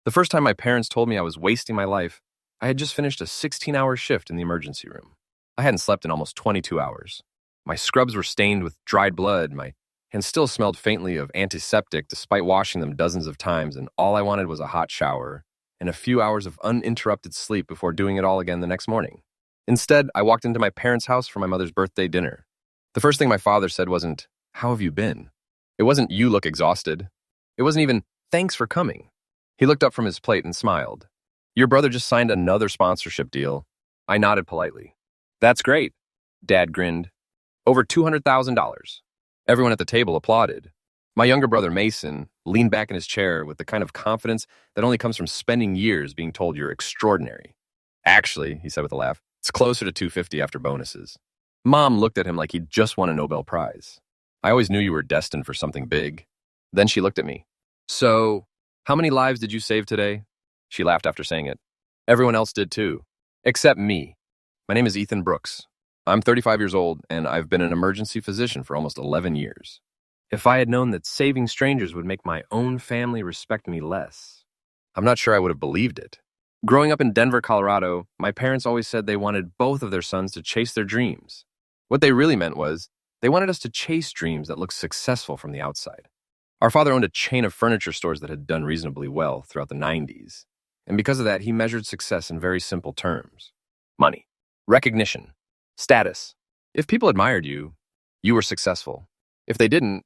The first time my parents told me I was wasting my life, I had just finished a 16-hour shift in the emergency room. I hadn't slept in almost 22 hours. My scrubs were stained with dried blood, my hands still smelled faintly of antiseptic despite washing them dozens of times, and all I wanted was a hot shower and a few hours of uninterrupted sleep before doing it all again the next morning. Instead, I walked into my parents' house for my mother's birthday dinner. The first thing my father said wasn't, "How have you been?" It wasn't, "You look exhausted." It wasn't even, "Thanks for coming." He looked up from his plate and smiled. "Your brother just signed another sponsorship deal." I nodded politely. "That's great." Dad grinned. "Over $200,000. Everyone at the table applauded. My younger brother, Mason, leaned back in his chair with the kind of confidence that only comes from spending years being told you're extraordinary. "Actually," he said with a laugh, "it's closer to 250 after bonuses." Mom looked at him like he'd just won a Nobel Prize. "I always knew you were destined for something big." Then she looked at me. "So, how many lives did you save today?" She laughed after saying it. "Everyone else did too. Except me. My name is Ethan Brooks. I'm 35 years old, and I've been an emergency physician for almost 11 years. If I had known that saving strangers would make my own family respect me less, I'm not sure I would have believed it." Growing up in Denver, Colorado, my parents always said they wanted both of their sons to chase their dreams. What they really meant was, they wanted us to chase dreams that looked successful from the outside. Our father owned a chain of furniture stores that had done reasonably well throughout the 90s. And because of that, he measured success in very simple terms. Money, recognition, status. If people admired you, you were successful. If they didn't,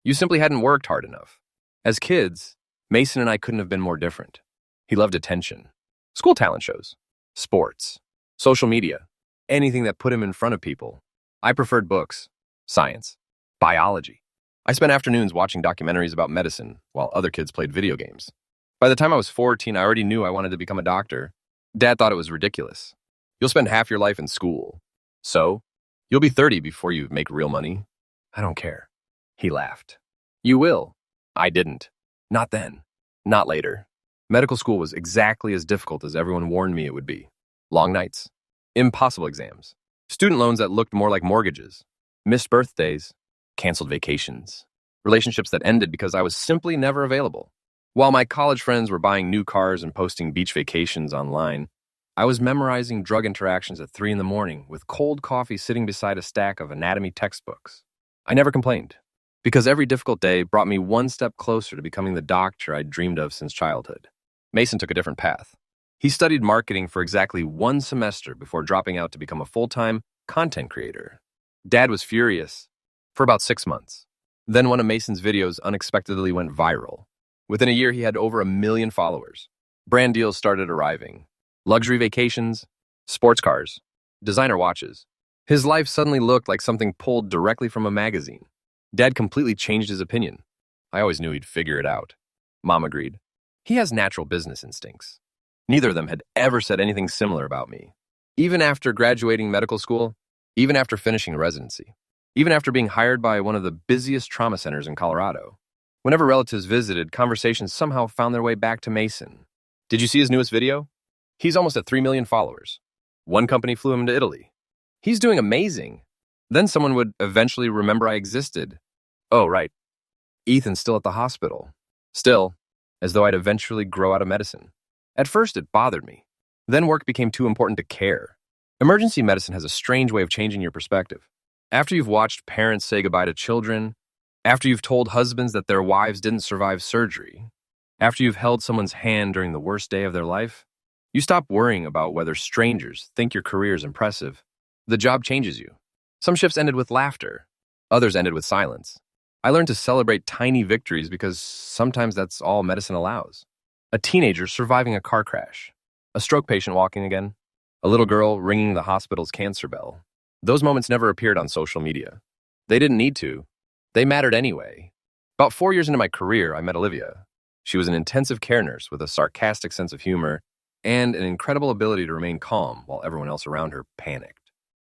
you simply hadn't worked hard enough. As kids, Mason and I couldn't have been more different. He loved attention, school talent shows, sports, social media, anything that put him in front of people. I preferred books, science, biology. I spent afternoons watching documentaries about medicine while other kids played video games. By the time I was 14, I already knew I wanted to become a doctor. Dad thought it was ridiculous. "You'll spend half your life in school. So, you'll be 30 before you make real money." "I don't care." He laughed. "You will." I didn't. Not then. Not later. Medical school was exactly as difficult as everyone warned me it would be. Long nights. Impossible exams. Student loans that looked more like mortgages. Missed birthdays. Canceled vacations. Relationships that ended because I was simply never available. While my college friends were buying new cars and posting beach vacations online, I was memorizing drug interactions at 3 in the morning with cold coffee sitting beside a stack of anatomy textbooks. I never complained, because every difficult day brought me one step closer to becoming the doctor I'd dreamed of since childhood. Mason took a different path. He studied marketing for exactly 1 semester before dropping out to become a full-time content creator. Dad was furious for about 6 months. Then one of Mason's videos unexpectedly went viral. Within a year, he had over 1 million followers. Brand deals started arriving. Luxury vacations, sports cars, designer watches. His life suddenly looked like something pulled directly from a magazine. Dad completely changed his opinion. "I always knew he'd figure it out." Mom agreed. "He has natural business instincts." Neither of them had ever said anything similar about me. Even after graduating medical school, even after finishing residency, even after being hired by one of the busiest trauma centers in Colorado. Whenever relatives visited, conversations somehow found their way back to Mason. "Did you see his newest video? He's almost at 3 million followers. One company flew him to Italy. He's doing amazing." Then someone would eventually remember I existed. "Oh, right. Ethan's still at the hospital." Still, as though I'd eventually grow out of medicine. At first, it bothered me. Then work became too important to care. Emergency medicine has a strange way of changing your perspective. After you've watched parents say goodbye to children, after you've told husbands that their wives didn't survive surgery, after you've held someone's hand during the worst day of their life, you stop worrying about whether strangers think your career is impressive. The job changes you. Some shifts ended with laughter. Others ended with silence. I learned to celebrate tiny victories because sometimes that's all medicine allows. A teenager surviving a car crash. A stroke patient walking again. A little girl ringing the hospital's cancer bell. Those moments never appeared on social media. They didn't need to. They mattered anyway. About 4 years into my career, I met Olivia. She was an intensive care nurse with a sarcastic sense of humor and an incredible ability to remain calm while everyone else around her panicked.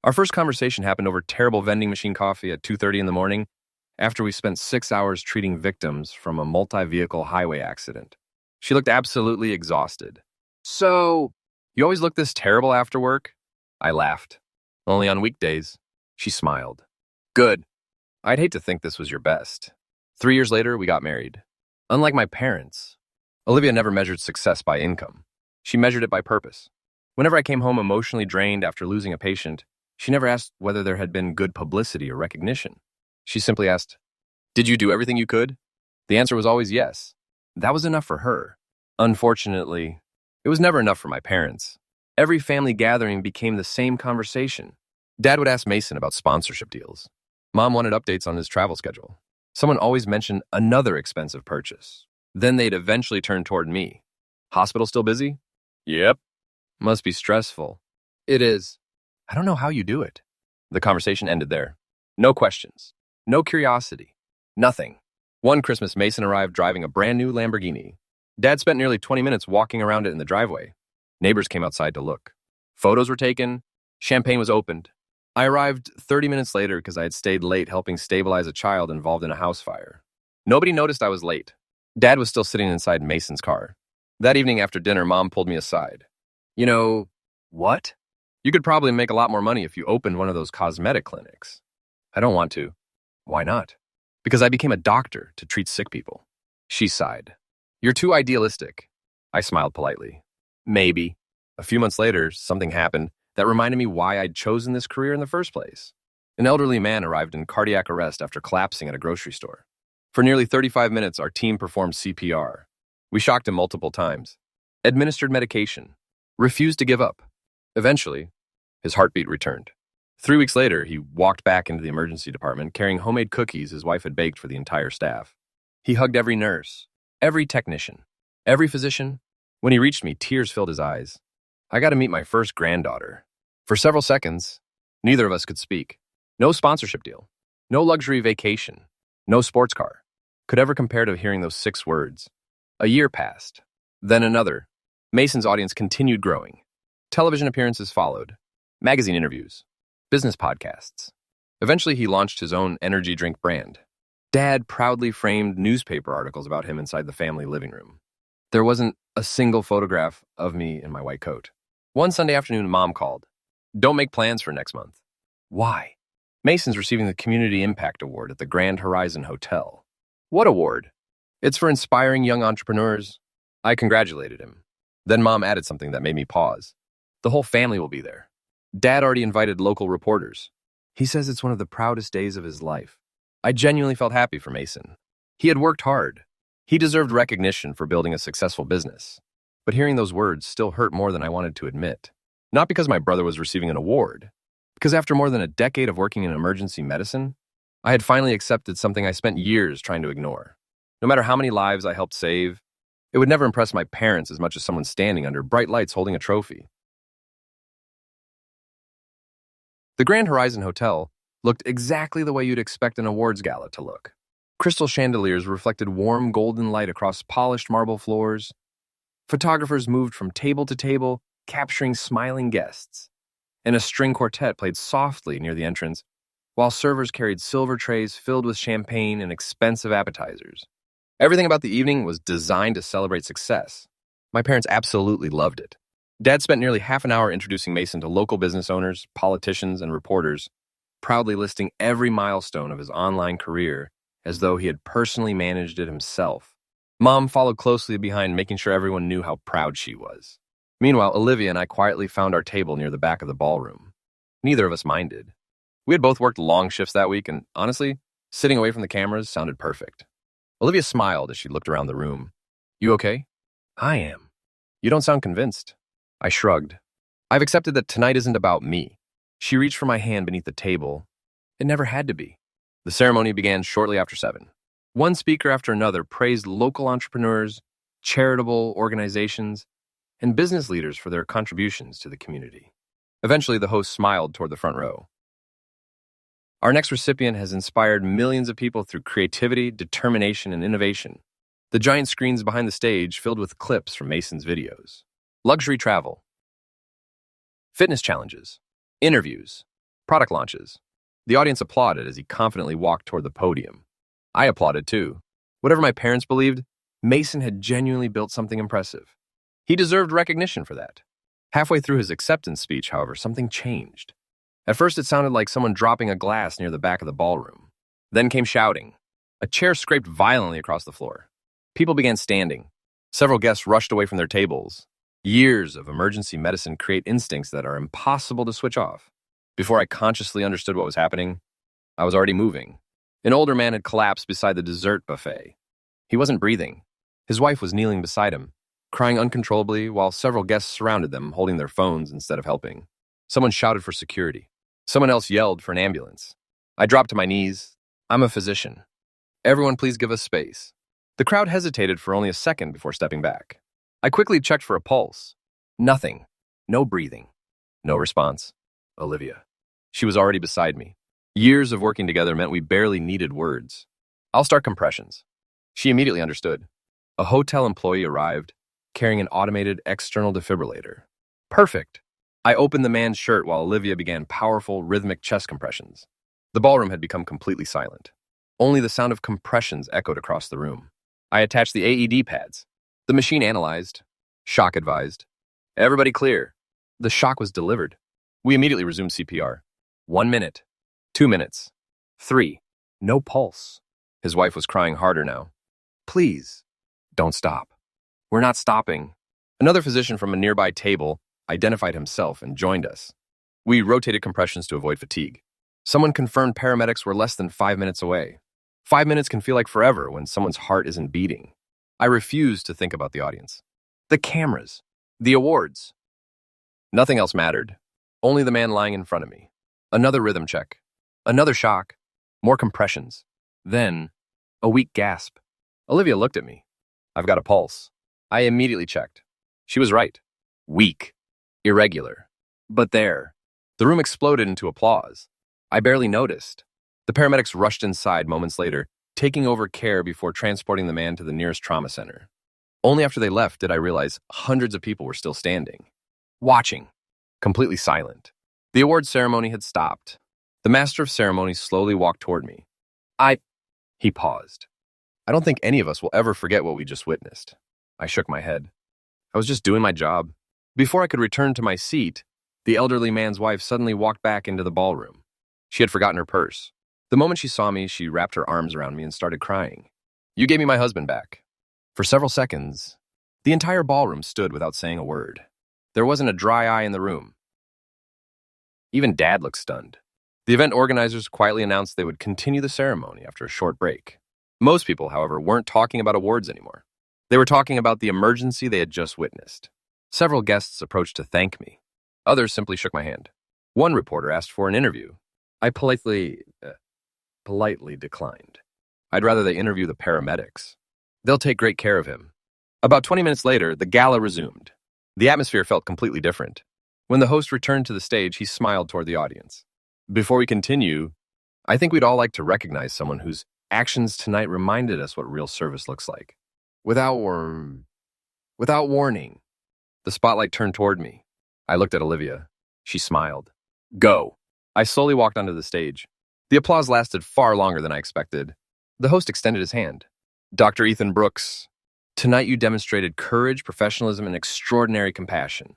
Our first conversation happened over terrible vending machine coffee at 2:30 in the morning after we spent 6 hours treating victims from a multi-vehicle highway accident. She looked absolutely exhausted. "So, you always look this terrible after work?" I laughed. "Only on weekdays." She smiled. "Good. I'd hate to think this was your best." 3 years later, we got married. Unlike my parents, Olivia never measured success by income. She measured it by purpose. Whenever I came home emotionally drained after losing a patient, she never asked whether there had been good publicity or recognition. She simply asked, "Did you do everything you could?" The answer was always yes. That was enough for her. Unfortunately, it was never enough for my parents. Every family gathering became the same conversation. Dad would ask Mason about sponsorship deals. Mom wanted updates on his travel schedule. Someone always mentioned another expensive purchase. Then they'd eventually turn toward me. "Hospital still busy?" "Yep." "Must be stressful." "It is." "I don't know how you do it." The conversation ended there. No questions. No curiosity. Nothing. One Christmas, Mason arrived driving a brand new Lamborghini. Dad spent nearly 20 minutes walking around it in the driveway. Neighbors came outside to look. Photos were taken. Champagne was opened. I arrived 30 minutes later because I had stayed late helping stabilize a child involved in a house fire. Nobody noticed I was late. Dad was still sitting inside Mason's car. That evening after dinner, Mom pulled me aside. "You know, what? You could probably make a lot more money if you opened one of those cosmetic clinics." "I don't want to." "Why not?" "Because I became a doctor to treat sick people." She sighed. "You're too idealistic." I smiled politely. "Maybe." A few months later, something happened that reminded me why I'd chosen this career in the first place. An elderly man arrived in cardiac arrest after collapsing at a grocery store. For nearly 35 minutes, our team performed CPR. We shocked him multiple times, administered medication, refused to give up. Eventually, his heartbeat returned. 3 weeks later, he walked back into the emergency department carrying homemade cookies his wife had baked for the entire staff. He hugged every nurse, every technician, every physician. When he reached me, tears filled his eyes. I got to meet my first granddaughter. For several seconds, neither of us could speak. No sponsorship deal, no luxury vacation, no sports car could ever compare to hearing those 6 words. A year passed, then another. Mason's audience continued growing. Television appearances followed, magazine interviews, business podcasts. Eventually, he launched his own energy drink brand. Dad proudly framed newspaper articles about him inside the family living room. There wasn't a single photograph of me in my white coat. One Sunday afternoon, Mom called. "Don't make plans for next month." "Why?" "Mason's receiving the Community Impact Award at the Grand Horizon Hotel." "What award?" "It's for inspiring young entrepreneurs." I congratulated him. Then Mom added something that made me pause. "The whole family will be there." Dad already invited local reporters. He says it's one of the proudest days of his life. I genuinely felt happy for Mason. He had worked hard. He deserved recognition for building a successful business. But hearing those words still hurt more than I wanted to admit. Not because my brother was receiving an award, because after more than a decade of working in emergency medicine, I had finally accepted something I spent years trying to ignore. No matter how many lives I helped save, it would never impress my parents as much as someone standing under bright lights holding a trophy. The Grand Horizon Hotel looked exactly the way you'd expect an awards gala to look. Crystal chandeliers reflected warm golden light across polished marble floors. Photographers moved from table to table, capturing smiling guests. And a string quartet played softly near the entrance, while servers carried silver trays filled with champagne and expensive appetizers. Everything about the evening was designed to celebrate success. My parents absolutely loved it. Dad spent nearly half an hour introducing Mason to local business owners, politicians, and reporters, proudly listing every milestone of his online career as though he had personally managed it himself. Mom followed closely behind, making sure everyone knew how proud she was. Meanwhile, Olivia and I quietly found our table near the back of the ballroom. Neither of us minded. We had both worked long shifts that week, and honestly, sitting away from the cameras sounded perfect. Olivia smiled as she looked around the room. "You okay?" "I am." "You don't sound convinced." I shrugged. "I've accepted that tonight isn't about me." She reached for my hand beneath the table. It never had to be. The ceremony began shortly after 7. One speaker after another praised local entrepreneurs, charitable organizations, and business leaders for their contributions to the community. Eventually, the host smiled toward the front row. "Our next recipient has inspired millions of people through creativity, determination, and innovation." The giant screens behind the stage filled with clips from Mason's videos. Luxury travel, fitness challenges, interviews, product launches. The audience applauded as he confidently walked toward the podium. I applauded too. Whatever my parents believed, Mason had genuinely built something impressive. He deserved recognition for that. Halfway through his acceptance speech, however, something changed. At first, it sounded like someone dropping a glass near the back of the ballroom. Then came shouting. A chair scraped violently across the floor. People began standing. Several guests rushed away from their tables. Years of emergency medicine create instincts that are impossible to switch off. Before I consciously understood what was happening, I was already moving. An older man had collapsed beside the dessert buffet. He wasn't breathing. His wife was kneeling beside him, crying uncontrollably while several guests surrounded them, holding their phones instead of helping. Someone shouted for security. Someone else yelled for an ambulance. I dropped to my knees. I'm a physician. Everyone please give us space. The crowd hesitated for only a second before stepping back. I quickly checked for a pulse. Nothing. No breathing. No response. Olivia. She was already beside me. Years of working together meant we barely needed words. I'll start compressions. She immediately understood. A hotel employee arrived, carrying an automated external defibrillator. Perfect. I opened the man's shirt while Olivia began powerful, rhythmic chest compressions. The ballroom had become completely silent. Only the sound of compressions echoed across the room. I attached the AED pads. The machine analyzed. Shock advised. Everybody clear. The shock was delivered. We immediately resumed CPR. 1 minute. 2 minutes. 3. No pulse. His wife was crying harder now. Please, don't stop. We're not stopping. Another physician from a nearby table identified himself and joined us. We rotated compressions to avoid fatigue. Someone confirmed paramedics were less than 5 minutes away. 5 minutes can feel like forever when someone's heart isn't beating. I refused to think about the audience. The cameras. The awards. Nothing else mattered. Only the man lying in front of me. Another rhythm check. Another shock. More compressions. Then, a weak gasp. Olivia looked at me. I've got a pulse. I immediately checked. She was right. Weak. Irregular. But there. The room exploded into applause. I barely noticed. The paramedics rushed inside moments later, taking over care before transporting the man to the nearest trauma center. Only after they left did I realize hundreds of people were still standing. Watching. Completely silent. The award ceremony had stopped. The master of ceremonies slowly walked toward me. He paused. I don't think any of us will ever forget what we just witnessed. I shook my head. I was just doing my job. Before I could return to my seat, the elderly man's wife suddenly walked back into the ballroom. She had forgotten her purse. The moment she saw me, she wrapped her arms around me and started crying. You gave me my husband back. For several seconds, the entire ballroom stood without saying a word. There wasn't a dry eye in the room. Even Dad looked stunned. The event organizers quietly announced they would continue the ceremony after a short break. Most people, however, weren't talking about awards anymore. They were talking about the emergency they had just witnessed. Several guests approached to thank me. Others simply shook my hand. One reporter asked for an interview. I politely declined. I'd rather they interview the paramedics. They'll take great care of him. About 20 minutes later, the gala resumed. The atmosphere felt completely different. When the host returned to the stage, he smiled toward the audience. Before we continue, I think we'd all like to recognize someone whose actions tonight reminded us what real service looks like. Without warning, the spotlight turned toward me. I looked at Olivia. She smiled. Go. I slowly walked onto the stage. The applause lasted far longer than I expected. The host extended his hand. Dr. Ethan Brooks, tonight you demonstrated courage, professionalism, and extraordinary compassion.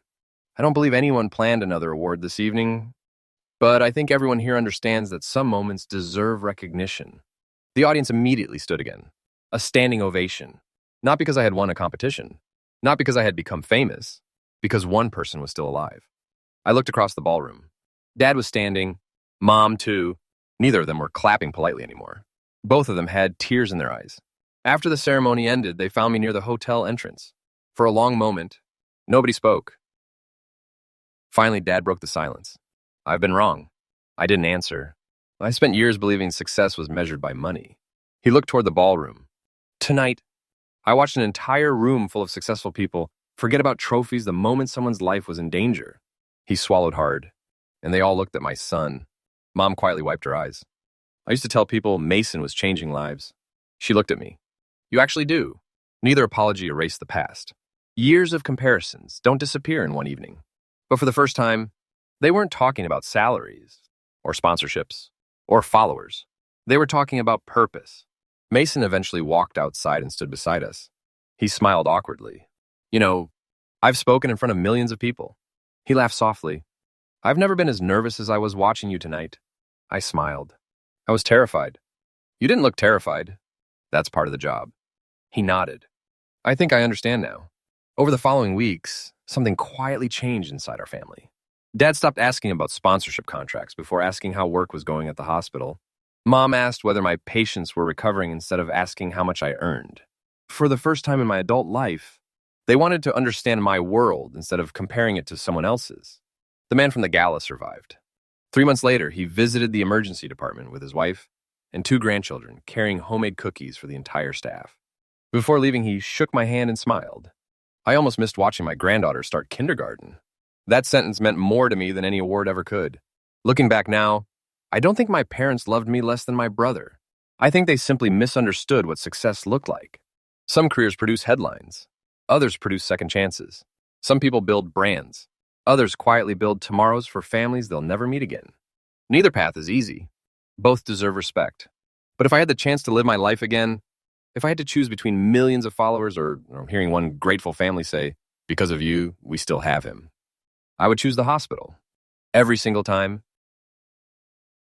I don't believe anyone planned another award this evening, but I think everyone here understands that some moments deserve recognition. The audience immediately stood again. A standing ovation. Not because I had won a competition. Not because I had become famous. Because one person was still alive. I looked across the ballroom. Dad was standing. Mom, too. Neither of them were clapping politely anymore. Both of them had tears in their eyes. After the ceremony ended, they found me near the hotel entrance. For a long moment, nobody spoke. Finally, Dad broke the silence. I've been wrong. I didn't answer. I spent years believing success was measured by money. He looked toward the ballroom. Tonight, I watched an entire room full of successful people forget about trophies the moment someone's life was in danger. He swallowed hard, and they all looked at my son. Mom quietly wiped her eyes. I used to tell people Mason was changing lives. She looked at me. You actually do. Neither apology erased the past. Years of comparisons don't disappear in one evening. But for the first time, they weren't talking about salaries, or sponsorships, or followers. They were talking about purpose. Mason eventually walked outside and stood beside us. He smiled awkwardly. You know, I've spoken in front of millions of people. He laughed softly. I've never been as nervous as I was watching you tonight. I smiled. I was terrified. You didn't look terrified. That's part of the job. He nodded. I think I understand now. Over the following weeks, something quietly changed inside our family. Dad stopped asking about sponsorship contracts before asking how work was going at the hospital. Mom asked whether my patients were recovering instead of asking how much I earned. For the first time in my adult life, they wanted to understand my world instead of comparing it to someone else's. The man from the gala survived. 3 months later, he visited the emergency department with his wife and 2 grandchildren, carrying homemade cookies for the entire staff. Before leaving, he shook my hand and smiled. I almost missed watching my granddaughter start kindergarten. That sentence meant more to me than any award ever could. Looking back now, I don't think my parents loved me less than my brother. I think they simply misunderstood what success looked like. Some careers produce headlines. Others produce second chances. Some people build brands. Others quietly build tomorrows for families they'll never meet again. Neither path is easy. Both deserve respect. But if I had the chance to live my life again, if I had to choose between millions of followers or hearing one grateful family say, "Because of you, we still have him," I would choose the hospital. Every single time,